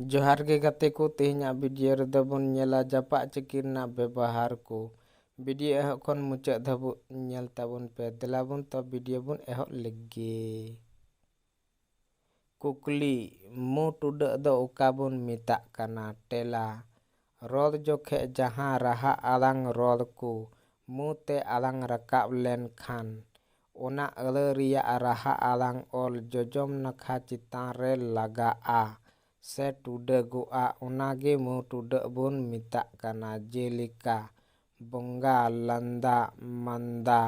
ᱡᱚᱦᱟᱨ ᱜᱮ ᱜᱟᱛᱮ ᱠᱚ, ᱛᱮᱦᱮᱧᱟᱜ ᱵᱷᱤᱰᱤᱭᱳ ᱨᱮᱫᱚ ᱵᱚᱱ ᱧᱮᱞᱟ ᱡᱟᱯᱟᱜ ᱪᱤᱠᱤ ᱨᱮᱱᱟᱜ ᱵᱮᱵᱚᱦᱟᱨ ᱠᱚ। ᱵᱷᱤᱰᱤᱭᱳ ᱮᱦᱚᱵ ᱠᱷᱚᱱ ᱢᱩᱪᱟᱹᱫ ᱫᱷᱟᱹᱵᱤᱡ ᱧᱮᱞ ᱛᱟᱵᱚᱱ ᱯᱮ। ᱫᱮᱞᱟ ᱵᱚᱱ ᱛᱚ ᱵᱷᱤᱰᱤᱭᱳ ᱵᱚᱱ ᱮᱦᱚᱵ ᱞᱮᱜᱮ। ᱠᱩᱠᱞᱤ, ᱢᱩ ᱴᱩᱰᱟᱹᱜ ᱫᱚ ᱚᱠᱟ ᱵᱚᱱ ᱢᱮᱛᱟᱜ ᱠᱟᱱᱟ? ᱛᱮᱞᱟ, ᱨᱚᱲ ᱡᱚᱠᱷᱮᱡ ᱡᱟᱦᱟᱸ ᱨᱟᱦᱟ ᱟᱲᱟᱝ ᱨᱚᱲ ᱠᱚ ᱢᱩ ᱛᱮ ᱟᱲᱟᱝ ᱨᱟᱠᱟᱵ ᱞᱮᱱ ᱠᱷᱟᱱ ᱚᱱᱟ ᱟᱹᱲᱟᱹ ᱨᱮᱭᱟᱜ ᱨᱟᱦᱟ ᱟᱲᱟᱝ ᱚᱞ ᱡᱚᱡᱚᱢ ᱱᱟᱠᱷᱟ ᱪᱮᱛᱟᱱ ᱨᱮ ᱞᱟᱜᱟᱜᱼᱟ ᱥᱮ ᱴᱩᱰᱟᱹᱜᱚᱜᱼᱟ, ᱚᱱᱟᱜᱮ ᱢᱩ ᱴᱩᱰᱟᱹᱜ ᱵᱚᱱ ᱢᱮᱛᱟᱜ ᱠᱟᱱᱟ। ᱡᱮᱞᱮᱠᱟ ᱵᱚᱸᱜᱟ, ᱞᱟᱸᱫᱟ, ᱢᱟᱸᱫᱟ।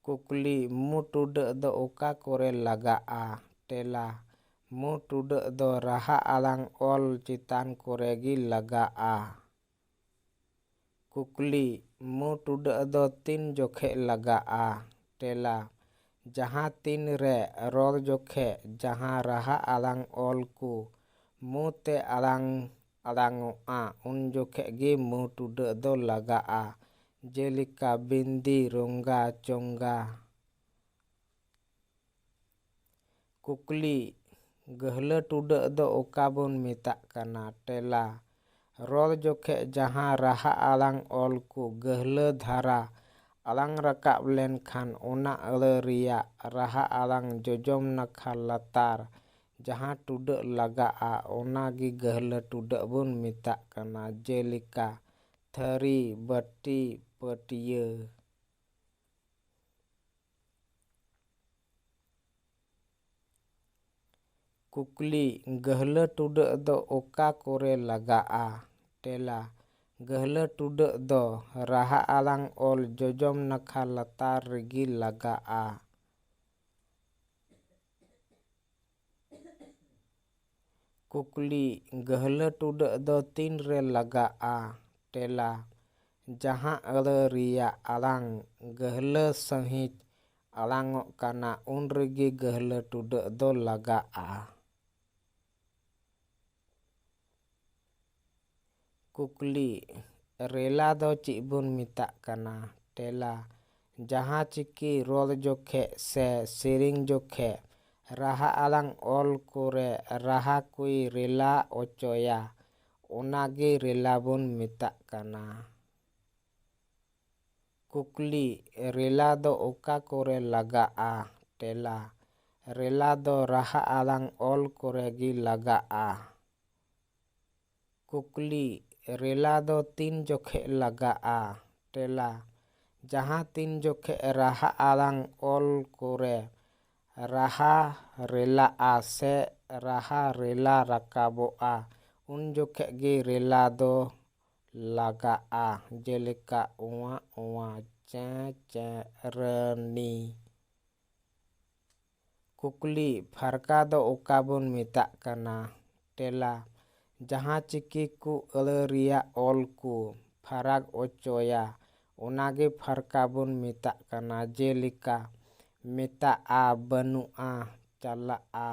ᱠᱩᱠᱞᱤ, ᱢᱩ ᱴᱩᱰᱟᱹᱜ ᱫᱚ ᱚᱠᱟ ᱠᱚᱨᱮ ᱞᱟᱜᱟᱜᱼᱟ? ᱛᱮᱞᱟ, ᱢᱩ ᱴᱩᱰᱟᱹᱜ ᱫᱚ ᱨᱟᱦᱟ ᱟᱲᱟᱝ ᱚᱞ ᱪᱮᱛᱟᱱ ᱠᱚᱨᱮ ᱜᱮ ᱞᱟᱜᱟᱜᱼᱟ। ᱠᱩᱠᱞᱤ, ᱢᱩ ᱴᱩᱰᱟᱹᱜ ᱫᱚ ᱛᱤᱱ ᱡᱚᱠᱷᱮᱡ ᱞᱟᱜᱟᱜᱼᱟ? ᱛᱮᱞᱟ, ᱡᱟᱦᱟᱸ ᱛᱤᱱ ᱨᱮ ᱨᱚᱲ ᱡᱚᱠᱷᱮᱡ ᱡᱟᱦᱟᱸ ᱨᱟᱦᱟ ᱟᱲᱟᱝ ᱚᱞ ᱠᱚ ᱢᱩ ᱛᱮ ᱟᱲᱟᱝᱚᱜᱼᱟ ᱩᱱ ᱡᱚᱠᱷᱮᱡ ᱜᱮ ᱢᱩ ᱴᱩᱰᱟᱹᱜ ᱫᱚ ᱞᱟᱜᱟᱜᱼᱟ। ᱡᱮᱞᱮᱠᱟ ᱵᱤᱱᱫᱤ, ᱨᱚᱸᱜᱟ, ᱪᱚᱸᱜᱟ। ᱠᱩᱠᱞᱤ, ᱜᱟᱹᱦᱞᱟᱹ ᱴᱩᱰᱟᱹᱜ ᱫᱚ ᱚᱠᱟ ᱵᱚᱱ ᱢᱮᱛᱟᱜ ᱠᱟᱱᱟ? ᱛᱮᱞᱟ, ᱨᱚᱲ ᱡᱚᱠᱷᱮᱡ ᱡᱟᱦᱟᱸ ᱨᱟᱦᱟ ᱟᱲᱟᱝ ᱚᱞ ᱠᱚ ᱜᱟᱹᱦᱞᱟᱹ ᱫᱷᱟᱨᱟ ᱟᱲᱟᱝ ᱨᱟᱠᱟᱵ ᱞᱮᱱ ᱠᱷᱟᱱ ᱚᱱᱟ ᱟᱹᱲᱟᱹ ᱨᱮᱭᱟᱜ ᱨᱟᱦᱟ 아ᱲᱟᱝ ᱡᱚᱡᱚᱢ ᱱᱟᱠᱷᱟ ᱞᱟᱛᱟᱨ ᱡᱟᱦᱟᱸ ᱴᱩᱰᱟᱹᱜ ᱞᱟᱜᱟᱜᱼᱟ ᱚᱱᱟᱜᱮ ᱜᱟᱹᱦᱞᱟᱹ ᱴᱩᱰᱟᱹᱜ ᱵᱚᱱ ᱢᱮᱛᱟᱜ ᱠᱟᱱᱟ। ᱡᱮᱞᱮᱠᱟ ᱛᱷᱟᱹᱨᱤ, ᱵᱟᱹᱴᱤ, ᱯᱟᱹᱴᱭᱟᱹ। ᱠᱩᱠᱞᱤ, ᱜᱟᱹᱦᱞᱟᱹ ᱴᱩᱰᱟᱹᱜ ᱫᱚ ᱚᱠᱟ ᱠᱚᱨᱮ ᱞᱟᱜᱟᱜᱼᱟ? ᱛᱮᱞᱟ, ᱜᱟᱹᱦᱞᱟᱹ ᱴᱩᱰᱟᱹᱜ ᱫᱚ ᱨᱟᱦᱟ ᱟᱲᱟᱝ ᱚᱞ ᱡᱚᱡᱚᱢ ᱱᱟᱠᱷᱟ ᱞᱟᱛᱟᱨ ᱨᱮᱜᱮ ᱞᱟᱜᱟᱜᱼᱟ। ᱠᱩᱠᱞᱤ, ᱜᱟᱹᱦᱞᱟᱹ ᱴᱩᱰᱟᱹᱜ ᱫᱚ ᱛᱤᱱ ᱨᱮ ᱞᱟᱜᱟᱜᱼᱟ? ᱛᱮᱞᱟ, ᱡᱟᱦᱟᱸ ᱟᱹᱲᱟᱹ ᱨᱮᱭᱟᱜ ᱟᱲᱟᱝ ᱜᱟᱹᱦᱞᱟᱹ ᱥᱟᱺᱦᱤᱡ ᱟᱲᱟᱝᱚᱜ ᱠᱟᱱᱟ ᱩᱱ ᱨᱮᱜᱮ ᱜᱟᱹᱦᱞᱟᱹ ᱴᱩᱰᱟᱹᱜ ᱫᱚ ᱞᱟᱜᱟᱜᱼᱟ। ᱠᱩᱠᱞᱤ, ᱨᱮᱞᱟ ᱫᱚ ᱪᱮᱫ ᱵᱚᱱ ᱢᱮᱛᱟᱜ ᱠᱟᱱᱟ? ᱛᱮᱞᱟ, ᱡᱟᱦᱟᱸ ᱪᱤᱠᱤ ᱨᱚᱲ ᱡᱚᱠᱷᱮᱡ ᱥᱮ ᱥᱮᱨᱮᱧ ᱡᱚᱠᱷᱮᱡ ᱨᱟᱦᱟ ᱟᱲᱟᱝ ᱚᱞ ᱠᱚᱨᱮ ᱨᱟᱦᱟ ᱠᱚᱭ ᱨᱮᱞᱟ ᱚᱪᱚᱭᱟ ᱚᱱᱟᱜᱮ ᱨᱮᱞᱟ ᱵᱚᱱ ᱢᱮᱛᱟᱜ ᱠᱟᱱᱟ। ᱠᱩᱠᱞᱤ, ᱨᱮᱞᱟ ᱫᱚ ᱚᱠᱟ ᱠᱚᱨᱮ ᱞᱟᱜᱟᱜᱼᱟ? ᱛᱮᱞᱟ, ᱨᱮᱞᱟ ᱫᱚ ᱨᱟᱦᱟ ᱟᱲᱟᱝ ᱚᱞ ᱠᱚᱨᱮ ᱜᱮ ᱞᱟᱜᱟᱜᱼᱟ। ᱠᱩᱠᱞᱤ, ᱨᱮᱞᱟ ᱫᱚ ᱛᱤᱱ ᱡᱚᱠᱷᱮᱡ ᱞᱟᱜᱟᱜᱼᱟ? ᱛᱮᱞᱟ, ᱡᱟᱦᱟᱸ ᱛᱤᱱ ᱡᱚᱠᱷᱮᱡ ᱨᱟᱦᱟ ᱟᱲᱟᱝ ᱚᱞ ᱠᱚᱨᱮ ᱨᱟᱦᱟ ᱨᱮᱞᱟᱜᱼᱟ ᱥᱮ ᱨᱟᱦᱟ ᱨᱮᱞᱟ ᱨᱟᱠᱟᱵᱚᱜᱼᱟ ᱩᱱ ᱡᱚᱠᱷᱮᱡ ᱜᱮ ᱨᱮᱞᱟ ᱫᱚ ᱞᱟᱜᱟᱜᱼᱟ। ᱡᱮᱞᱮᱠᱟ ᱚᱶᱟ ᱚᱶᱟ, ᱪᱮᱸ ᱪᱮᱸ, ᱨᱟᱹᱱᱤ। ᱠᱩᱠᱞᱤ, ᱯᱷᱟᱨᱠᱟ ᱫᱚ ᱚᱠᱟ ᱵᱚᱱ ᱢᱮᱛᱟᱜ ᱠᱟᱱᱟ? ᱛᱮᱞᱟ, ᱡᱟᱦᱟᱸ ᱪᱤᱠᱤ ᱠᱚ ᱟᱹᱲᱟᱹ ᱨᱮᱭᱟᱜ ᱚᱞ ᱠᱚ ᱯᱷᱟᱨᱟᱠ ᱚᱪᱚᱭᱟ ᱚᱱᱟᱜᱮ ᱯᱷᱟᱨᱠᱟ ᱵᱚᱱ ᱢᱮᱛᱟᱜ ᱠᱟᱱᱟ। ᱡᱮᱞᱮᱠᱟ ᱢᱮᱛᱟᱜᱼᱟ, ᱵᱟᱹᱱᱩᱜᱼᱟ, ᱪᱟᱞᱟᱜᱼᱟ।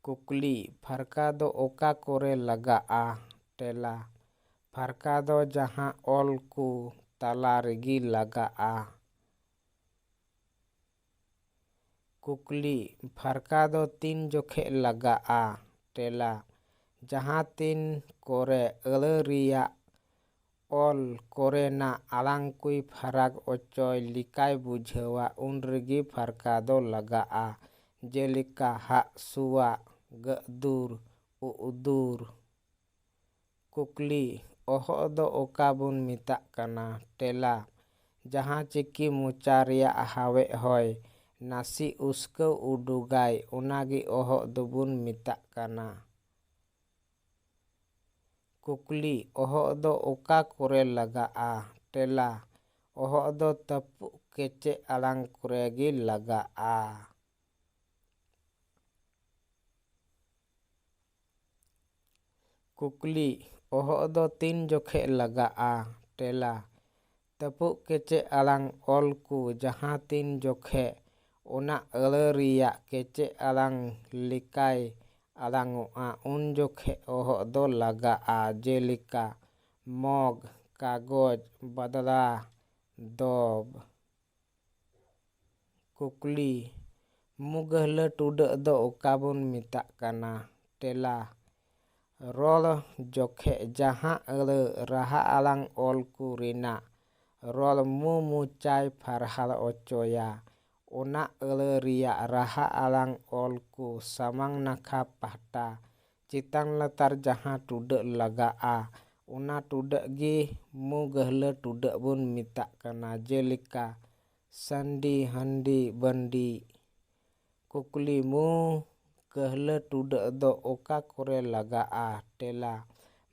ᱠᱩᱠᱞᱤ, ᱯᱷᱟᱨᱠᱟ ᱫᱚ ᱚᱠᱟ ᱠᱚᱨᱮ ᱞᱟᱜᱟᱜᱼᱟ? ᱛᱮᱞᱟ, ᱯᱷᱟᱨᱠᱟ ᱫᱚ ᱡᱟᱦᱟᱸ ᱚᱞ ᱠᱚ ᱛᱟᱞᱟ ᱨᱮᱜᱮ ᱞᱟᱜᱟᱜᱼᱟ। ᱠᱩᱠᱞᱤ, ᱯᱷᱟᱨᱠᱟ ᱫᱚ ᱛᱤᱱ ᱡᱚᱠᱷᱮᱡ ᱞᱟᱜᱟᱜᱼᱟ? ᱛᱮᱞᱟ, ᱡᱟᱦᱟᱸ ᱛᱤᱱ ᱠᱚᱨᱮ ᱟᱹᱲᱟᱹ ᱨᱮᱭᱟᱜ ᱚᱞ ᱠᱚᱨᱮᱱᱟᱜ ᱟᱲᱟᱝ ᱠᱚᱭ ᱯᱷᱟᱨᱟᱠ ᱚᱪᱚᱭ ᱞᱮᱠᱟᱭ ᱵᱩᱡᱷᱟᱹᱣᱟ ᱩᱱ ᱨᱮᱜᱮ ᱯᱷᱟᱨᱠᱟ ᱫᱚ ᱞᱟᱜᱟᱜᱼᱟ। ᱡᱮᱞᱮᱠᱟ ᱦᱟᱜᱼᱥᱩᱣᱟᱜ, ᱜᱟᱹᱫᱩᱨ, ᱩᱜᱫᱩᱨ। ᱠᱩᱠᱞᱤ, ᱚᱦᱚᱜ ᱫᱚ ᱚᱠᱟ ᱵᱚᱱ ᱢᱮᱛᱟᱜ ᱠᱟᱱᱟ? ᱛᱮᱞᱟ, ᱡᱟᱦᱟᱸ ᱪᱤᱠᱤ ᱢᱚᱪᱟ ᱨᱮᱭᱟᱜ ᱦᱟᱣᱮᱫ ᱦᱚᱭ ᱱᱟᱥᱮ ᱩᱥᱠᱟᱹᱣ ᱩᱰᱩᱜᱟᱭ ᱚᱱᱟᱜᱮ ᱚᱦᱚᱜ ᱫᱚᱵᱚᱱ ᱢᱮᱛᱟᱜ ᱠᱟᱱᱟ। ᱠᱩᱠᱞᱤ, ᱚᱦᱚᱜ ᱫᱚ ᱚᱠᱟ ᱠᱚᱨᱮ ᱞᱟᱜᱟᱜᱼᱟ? ᱛᱮᱞᱟ, ᱚᱦᱚᱜ ᱫᱚ ᱛᱟᱹᱯᱩᱜ ᱠᱮᱪᱮᱫ ᱟᱲᱟᱝ ᱠᱚᱨᱮ ᱜᱮ ᱞᱟᱜᱟᱜᱼᱟ। ᱠᱩᱠᱞᱤ, ᱚᱦᱚᱜ ᱫᱚ ᱛᱤᱱ ᱡᱚᱠᱷᱮᱡ ᱞᱟᱜᱟᱜᱼᱟ? ᱛᱮᱞᱟ, ᱛᱟᱹᱯᱩᱜ ᱠᱮᱪᱮᱫ ᱟᱲᱟᱝ ᱚᱞ ᱠᱚ ᱡᱟᱦᱟᱸ ᱛᱤᱱ ᱡᱚᱠᱷᱮᱡ ᱚᱱᱟ ᱟᱹᱲᱟᱹ ᱨᱮᱭᱟᱜ ᱠᱮᱪᱮᱫ ᱟᱲᱟᱝ ᱞᱮᱠᱟᱭ ᱟᱲᱟᱝᱚᱜᱼᱟ ᱩᱱ ᱡᱚᱠᱷᱮᱡ ᱚᱦᱚᱜ ᱫᱚ ᱞᱟᱜᱟᱜᱼᱟ। ᱡᱮᱞᱮᱠᱟ ᱢᱚᱜᱽ, ᱠᱟᱜᱚᱡᱽ, ᱵᱟᱫᱲᱟ, ᱫᱚᱵ। ᱠᱩᱠᱞᱤ ᱢᱩ ᱜᱟᱹᱦᱞᱟᱹ ᱴᱩᱰᱟᱹᱜ ᱫᱚ ᱚᱠᱟ ᱵᱚᱱ ᱢᱮᱛᱟᱜ ᱠᱟᱱᱟ? ᱛᱮᱞᱟ ᱨᱚᱲ ᱡᱚᱠᱷᱮᱡ ᱡᱟᱦᱟᱸ ᱟᱹᱲᱟᱹ ᱨᱟᱦᱟ ᱟᱲᱟᱝ ᱚᱞ ᱠᱚ ᱨᱮᱱᱟᱜ ᱨᱚᱲ ᱢᱩ ᱢᱚᱪᱟᱭ ᱯᱷᱟᱨᱦᱟᱞ ᱚᱪᱚᱭᱟ, ᱚᱱᱟ ᱟᱹᱲᱟᱹ ᱨᱮᱭᱟᱜ ᱨᱟᱦᱟ ᱟᱲᱟᱝ ᱚᱞ ᱠᱚ ᱥᱟᱢᱟᱝ ᱱᱟᱠᱷᱟ ᱯᱟᱦᱴᱟ ᱪᱮᱛᱟᱱ ᱞᱟᱛᱟᱨ ᱡᱟᱦᱟᱸ ᱴᱩᱰᱟᱹᱜ ᱞᱟᱜᱟᱜᱼᱟ, ᱚᱱᱟ ᱴᱩᱰᱟᱹᱜ ᱜᱮ ᱢᱩ ᱜᱟᱹᱦᱞᱟᱹ ᱴᱩᱰᱟᱹᱜ ᱵᱚᱱ ᱢᱮᱛᱟᱜ ᱠᱟᱱᱟ᱾ ᱡᱮᱞᱮᱠᱟ ᱥᱟᱱᱰᱤ, ᱦᱟᱱᱰᱤ, ᱵᱟᱱᱰᱤ᱾ ᱠᱩᱠᱞᱤ ᱢᱩ ᱜᱟᱹᱦᱞᱟᱹ ᱴᱩᱰᱟᱹᱜ ᱫᱚ ᱚᱠᱟ ᱠᱚᱨᱮ ᱞᱟᱜᱟᱜᱼᱟ? ᱛᱮᱞᱟ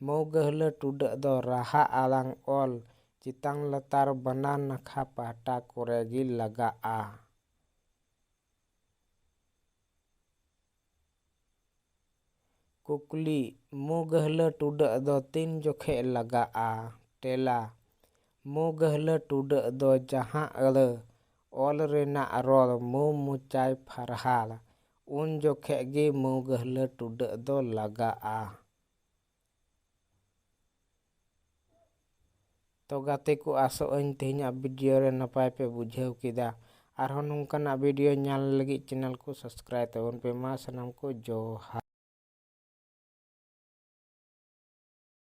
ᱢᱩ ᱜᱟᱹᱦᱞᱟᱹ ᱴᱩᱰᱟᱹᱜ ᱫᱚ ᱨᱟᱦᱟ ᱟᱲᱟᱝ ᱚᱞ ᱪᱮᱛᱟᱱ ᱞᱟᱛᱟᱨ ᱵᱟᱱᱟᱨ ᱱᱟᱠᱷᱟ ᱯᱟᱦᱴᱟ ᱠᱚᱨᱮ ᱜᱮ ᱞᱟᱜᱟᱜᱼᱟ᱾ ᱠᱩᱠᱞᱤ ᱢᱩ ᱜᱟᱹᱦᱞᱟᱹ ᱴᱩᱰᱟᱹᱜ ᱫᱚ ᱛᱤᱱ ᱡᱚᱠᱷᱮᱡ ᱞᱟᱜᱟᱜᱼᱟ? ᱛᱮᱞᱟ ᱢᱩ ᱜᱟᱹᱦᱞᱟᱹ ᱴᱩᱰᱟᱹᱜ ᱫᱚ ᱡᱟᱦᱟᱸ ᱟᱹᱲᱟᱹ ᱚᱞ ᱨᱮᱱᱟᱜ ᱨᱚᱲ ᱢᱩ ᱢᱚᱪᱟᱭ ᱯᱷᱟᱨᱦᱟᱞ ᱩᱱ ᱡᱚᱠᱷᱮᱡ ᱜᱮ ᱢᱩ ᱜᱟᱹᱦᱞᱟᱹ ᱴᱩᱰᱟᱹᱜ ᱫᱚ ᱞᱟᱜᱟᱜᱼᱟ᱾ ᱛᱚ ᱜᱟᱛᱮ ᱠᱚ ᱟᱥᱚᱜ ᱟᱹᱧ ᱛᱮᱦᱮᱧᱟᱜ ᱵᱷᱤᱰᱤᱭᱳ ᱨᱮ ᱱᱟᱯᱟᱭ ᱯᱮ ᱵᱩᱡᱷᱟᱹᱣ ᱠᱮᱫᱟ᱾ ᱟᱨᱦᱚᱸ ᱱᱚᱝᱠᱟᱱᱟᱜ ᱵᱷᱤᱰᱤᱭᱳ ᱧᱮᱞ ᱞᱟᱹᱜᱤᱫ ᱪᱮᱱᱮᱞ ᱠᱚ ᱥᱟᱵᱥᱠᱨᱟᱭᱤᱵ ᱛᱟᱵᱚᱱ ᱯᱮ᱾ ᱢᱟ ᱥᱟᱱᱟᱢ ᱠᱚ ᱡᱚᱦᱟᱨ᱾